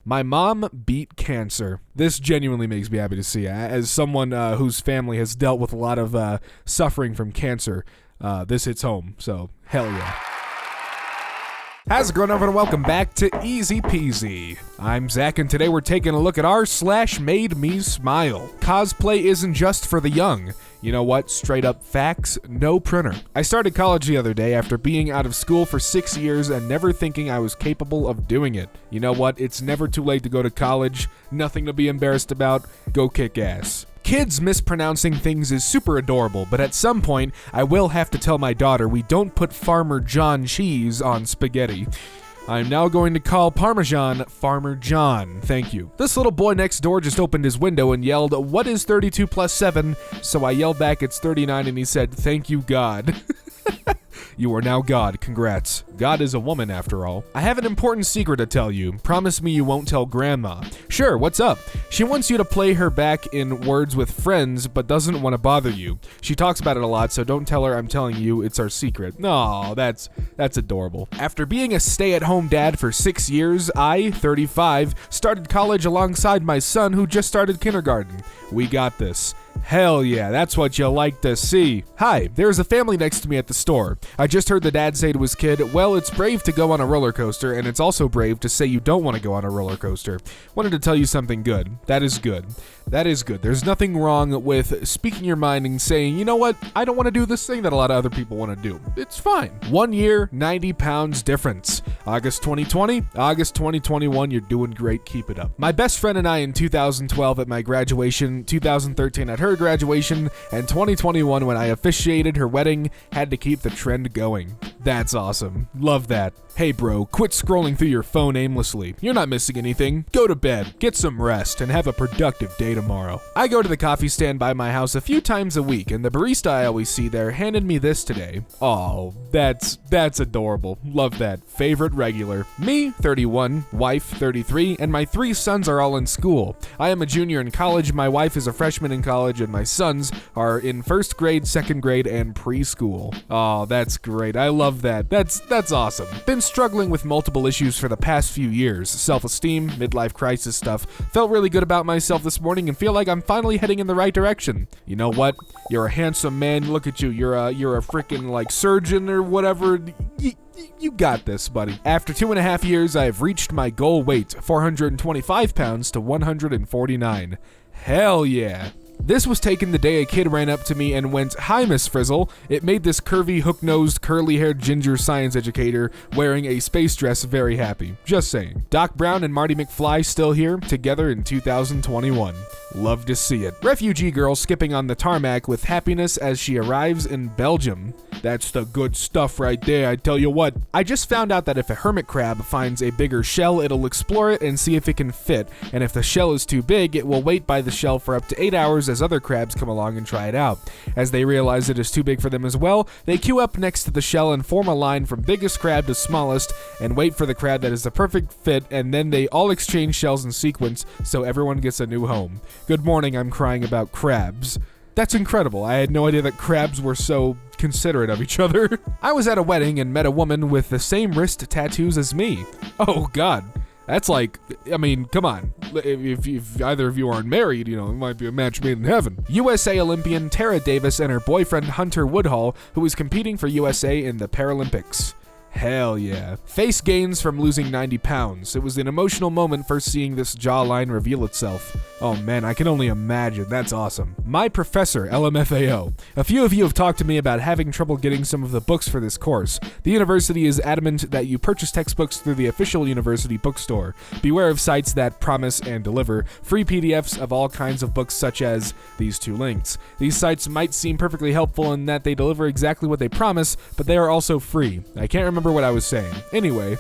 My mom beat cancer. This genuinely makes me happy to see. As someone whose family has dealt with a lot of suffering from cancer, this hits home. So, hell yeah. How's it going, everyone? Welcome back to Easy Peasy. I'm Zach, and today we're taking a look at r/made me smile. Cosplay isn't just for the young. You know what? Straight up facts, no printer. I started college the other day after being out of school for 6 years and never thinking I was capable of doing it. You know what? It's never too late to go to college. Nothing to be embarrassed about. Go kick ass. Kids mispronouncing things is super adorable, but at some point, I will have to tell my daughter we don't put Farmer John cheese on spaghetti. I'm now going to call Parmesan Farmer John. Thank you. This little boy next door just opened his window and yelled, "What is 32 plus 7? So I yelled back, "It's 39, and he said, "Thank you, God." You are now God. Congrats. God is a woman, after all. I have an important secret to tell you. Promise me you won't tell Grandma. Sure, what's up? She wants you to play her back in Words with Friends, but doesn't want to bother you. She talks about it a lot, so don't tell her I'm telling you. It's our secret. No, that's adorable. After being a stay-at-home dad for 6 years, I, 35, started college alongside my son who just started kindergarten. We got this. Hell yeah, that's what you like to see. Hi, there's a family next to me at the store. I just heard the dad say to his kid, "Well, it's brave to go on a roller coaster, and it's also brave to say you don't want to go on a roller coaster. Wanted to tell you something good. That is good. That is good. There's nothing wrong with speaking your mind and saying, you know what, I don't want to do this thing that a lot of other people want to do. It's fine. 1 year, 90 pounds difference. August 2020, August 2021, you're doing great. Keep it up. My best friend and I in 2012 at my graduation, 2013 at her graduation, and 2021 when I officiated her wedding, had to keep the trend going. That's awesome. Love that. Hey bro, quit scrolling through your phone aimlessly. You're not missing anything. Go to bed, get some rest, and have a productive day tomorrow. I go to the coffee stand by my house a few times a week, and the barista I always see there handed me this today. Oh, that's adorable. Love that. Favorite regular. Me, 31, wife, 33, and my 3 sons are all in school. I am a junior in college, my wife is a freshman in college, and my sons are in 1st grade, 2nd grade, and preschool. Oh, that's great. I love that. That's awesome. Been struggling with multiple issues for the past few years. Self-esteem, midlife crisis stuff. Felt really good about myself this morning and feel like I'm finally heading in the right direction. You know what? You're a handsome man. Look at you. You're a freaking like surgeon or whatever. You got this, buddy. After 2.5 years, I have reached my goal weight, 425 pounds to 149. Hell yeah. This was taken the day a kid ran up to me and went, "Hi, Miss Frizzle." It made this curvy, hook-nosed, curly-haired ginger science educator wearing a space dress very happy. Just saying. Doc Brown and Marty McFly still here, together in 2021. Love to see it. Refugee girl skipping on the tarmac with happiness as she arrives in Belgium. That's the good stuff right there, I tell you what. I just found out that if a hermit crab finds a bigger shell, it'll explore it and see if it can fit, and if the shell is too big, it will wait by the shell for up to 8 hours as other crabs come along and try it out. As they realize it is too big for them as well, they queue up next to the shell and form a line from biggest crab to smallest and wait for the crab that is the perfect fit, and then they all exchange shells in sequence so everyone gets a new home. Good morning, I'm crying about crabs. That's incredible. I had no idea that crabs were so considerate of each other. I was at a wedding and met a woman with the same wrist tattoos as me. Oh God. That's like, I mean, come on. If either of you aren't married, you know, it might be a match made in heaven. USA Olympian Tara Davis and her boyfriend Hunter Woodhull, who is competing for USA in the Paralympics. Hell yeah. Face gains from losing 90 pounds. It was an emotional moment first seeing this jawline reveal itself. Oh man, I can only imagine. That's awesome. My professor, LMFAO. A few of you have talked to me about having trouble getting some of the books for this course. The university is adamant that you purchase textbooks through the official university bookstore. Beware of sites that promise and deliver free PDFs of all kinds of books such as these 2 links. These sites might seem perfectly helpful in that they deliver exactly what they promise, but they are also free. I can't remember what I was saying. Anyway,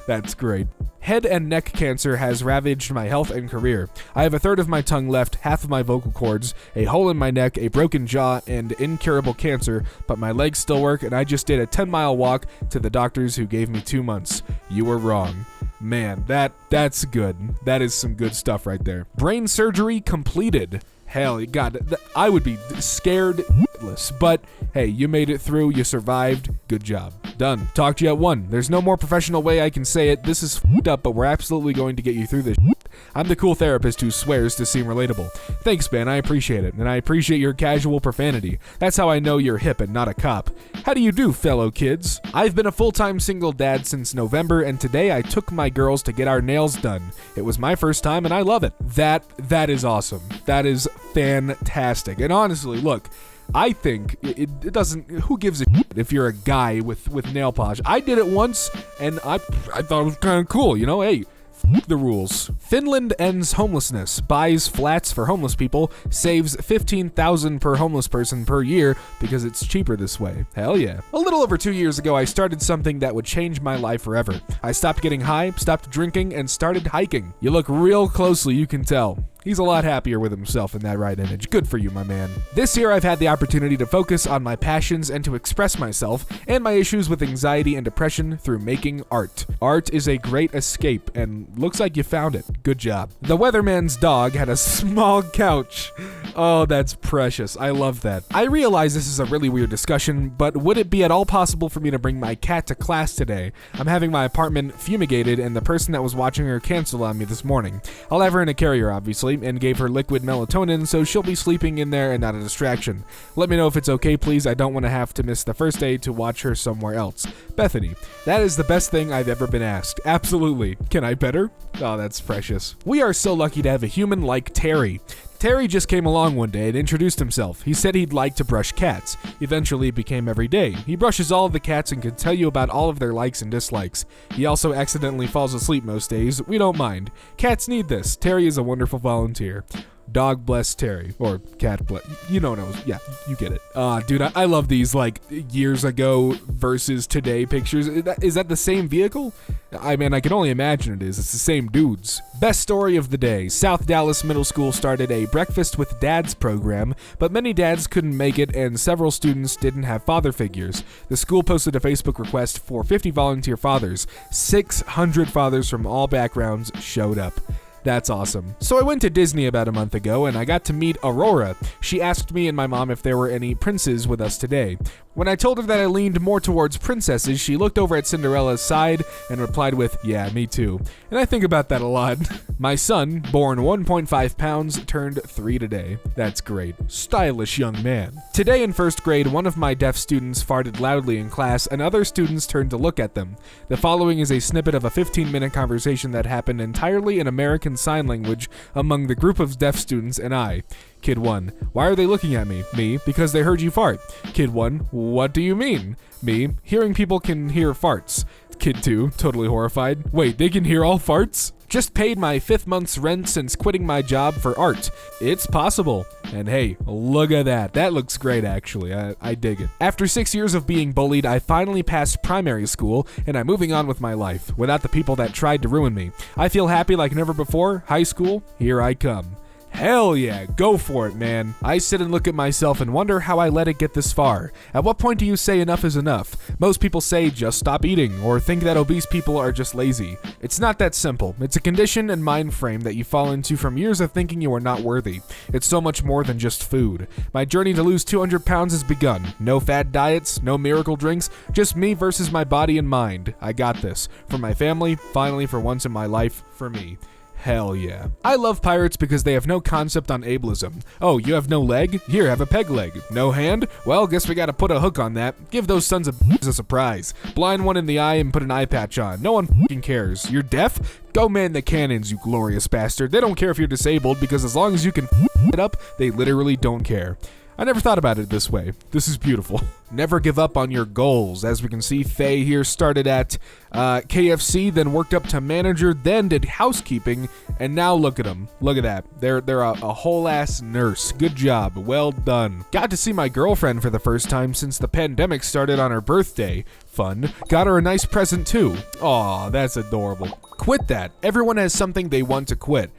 that's great. Head and neck cancer has ravaged my health and career. I have 1/3 of my tongue left, half of my vocal cords, a hole in my neck, a broken jaw, and incurable cancer, but my legs still work, and I just did a 10-mile walk to the doctors who gave me 2 months. You were wrong. Man, that's good. That is some good stuff right there. Brain surgery completed. Hell, God, I would be scared shitless. But hey, you made it through. You survived. Good job. Done. Talk to you at 1. There's no more professional way I can say it. This is f***ed up, but we're absolutely going to get you through this shit. I'm the cool therapist who swears to seem relatable. Thanks, man. I appreciate it. And I appreciate your casual profanity. That's how I know you're hip and not a cop. How do you do, fellow kids? I've been a full-time single dad since November, and today I took my girls to get our nails done. It was my first time, and I love it. That is awesome. That is fantastic. And honestly, look, I think it doesn't, who gives a shit if you're a guy with nail polish? I did it once, and I thought it was kind of cool, you know? Hey, f*** the rules. Finland ends homelessness, buys flats for homeless people, saves $15,000 per homeless person per year because it's cheaper this way. Hell yeah. A little over 2 years ago, I started something that would change my life forever. I stopped getting high, stopped drinking, and started hiking. You look real closely, you can tell. He's a lot happier with himself in that right image. Good for you, my man. This year, I've had the opportunity to focus on my passions and to express myself and my issues with anxiety and depression through making art. Art is a great escape, and looks like you found it. Good job. The weatherman's dog had a small couch. Oh, that's precious. I love that. I realize this is a really weird discussion, but would it be at all possible for me to bring my cat to class today? I'm having my apartment fumigated, and the person that was watching her canceled on me this morning. I'll have her in a carrier, obviously, and gave her liquid melatonin, so she'll be sleeping in there and not a distraction. Let me know if it's okay, please. I don't want to have to miss the first day to watch her somewhere else. Bethany, that is the best thing I've ever been asked. Absolutely. Can I pet her? Oh, that's precious. We are so lucky to have a human like Terry. Terry just came along one day and introduced himself. He said he'd like to brush cats. Eventually, it became every day. He brushes all of the cats and can tell you about all of their likes and dislikes. He also accidentally falls asleep most days. We don't mind. Cats need this. Terry is a wonderful volunteer. Dog bless Terry, or cat bless, you know what I was, yeah, you get it. Dude, I love these, like, years ago versus today pictures. Is that the same vehicle? I mean, I can only imagine it is. It's the same dudes. Best story of the day. South Dallas Middle School started a Breakfast with Dads program, but many dads couldn't make it, and several students didn't have father figures. The school posted a Facebook request for 50 volunteer fathers. 600 fathers from all backgrounds showed up. That's awesome. So I went to Disney about a month ago, and I got to meet Aurora. She asked me and my mom if there were any princes with us today. When I told her that I leaned more towards princesses, she looked over at Cinderella's side and replied with, "Yeah, me too." And I think about that a lot. My son, born 1.5 pounds, turned 3 today. That's great. Stylish young man. Today in first grade, one of my deaf students farted loudly in class, and other students turned to look at them. The following is a snippet of a 15-minute conversation that happened entirely in American Sign Language among the group of deaf students and I. Kid 1, why are they looking at me? Me, because they heard you fart. Kid 1, what do you mean? Me, hearing people can hear farts. Kid 2, totally horrified. Wait, they can hear all farts? Just paid my 5th month's rent since quitting my job for art. It's possible. And hey, look at that. That looks great, actually. I dig it. After 6 years of being bullied, I finally passed primary school, and I'm moving on with my life, without the people that tried to ruin me. I feel happy like never before. High school, here I come. Hell yeah, go for it, man. I sit and look at myself and wonder how I let it get this far. At what point do you say enough is enough? Most people say just stop eating, or think that obese people are just lazy. It's not that simple. It's a condition and mind frame that you fall into from years of thinking you are not worthy. It's so much more than just food. My journey to lose 200 pounds has begun. No fad diets, no miracle drinks, just me versus my body and mind. I got this. For my family, finally for once in my life, for me. Hell yeah. I love pirates because they have no concept on ableism. Oh, you have no leg? Here, have a peg leg. No hand? Well, guess we gotta put a hook on that. Give those sons of b****s a surprise. Blind one in the eye and put an eye patch on. No one f***ing cares. You're deaf? Go man the cannons, you glorious bastard. They don't care if you're disabled because as long as you can f*** it up, they literally don't care. I never thought about it this way. This is beautiful. Never give up on your goals. As we can see, Faye here started at KFC, then worked up to manager, then did housekeeping, and now look at them. Look at that. They're a whole-ass nurse. Good job. Well done. Got to see my girlfriend for the first time since the pandemic started on her birthday. Fun. Got her a nice present, too. Aw, that's adorable. Quit that. Everyone has something they want to quit.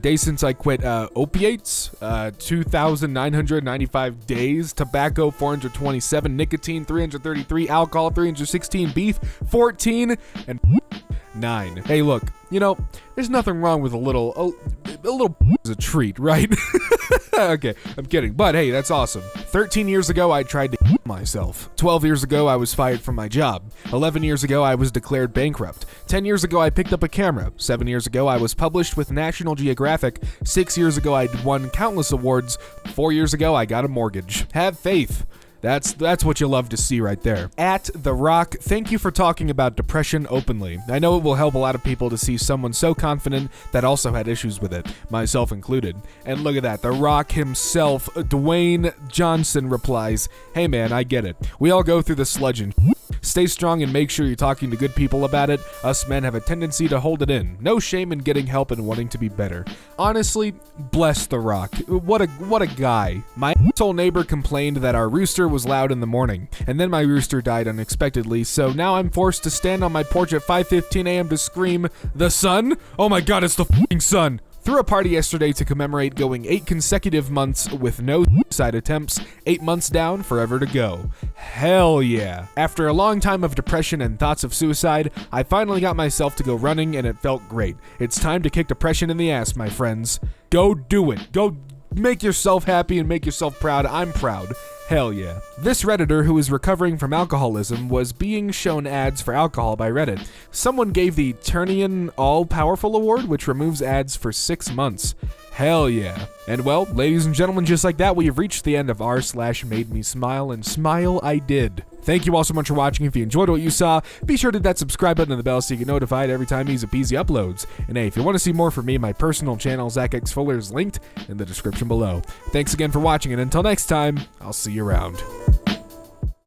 Days since I quit opiates, 2,995 days, tobacco 427, nicotine 333, alcohol 316, beef 14, and 9. Hey, look, there's nothing wrong with a little is a treat, right? Okay, I'm kidding, but hey, that's awesome. 13 years ago, I tried to myself. 12 years ago, I was fired from my job. 11 years ago, I was declared bankrupt. 10 years ago, I picked up a camera. 7 years ago, I was published with National Geographic. 6 years ago, I'd won countless awards. 4 years ago, I got a mortgage. Have faith. That's what you love to see right there. At The Rock, thank you for talking about depression openly. I know it will help a lot of people to see someone so confident that also had issues with it, myself included. And look at that, The Rock himself, Dwayne Johnson, replies, "Hey man, I get it. We all go through the sludge and stay strong and make sure you're talking to good people about it. Us men have a tendency to hold it in. No shame in getting help and wanting to be better." Honestly, bless The Rock. What a guy. My asshole neighbor complained that our rooster was loud in the morning, and then my rooster died unexpectedly, so now I'm forced to stand on my porch at 5:15 a.m. to scream, "The sun? Oh my god, it's the f***ing sun!" Threw a party yesterday to commemorate going 8 consecutive months with no suicide attempts, 8 months down, forever to go. Hell yeah. After a long time of depression and thoughts of suicide, I finally got myself to go running and it felt great. It's time to kick depression in the ass, my friends. Go do it. Go make yourself happy and make yourself proud. I'm proud. Hell yeah. This Redditor who is recovering from alcoholism was being shown ads for alcohol by Reddit. Someone gave the Turnian All-Powerful Award, which removes ads for 6 months. Hell yeah. And well, ladies and gentlemen, just like that, we have reached the end of r/Made Me Smile, and smile I did. Thank you all so much for watching. If you enjoyed what you saw, be sure to hit that subscribe button and the bell so you get notified every time Easy Peasy uploads. And hey, if you want to see more from me, my personal channel, Zach X Fuller, is linked in the description below. Thanks again for watching, and until next time, I'll see you around.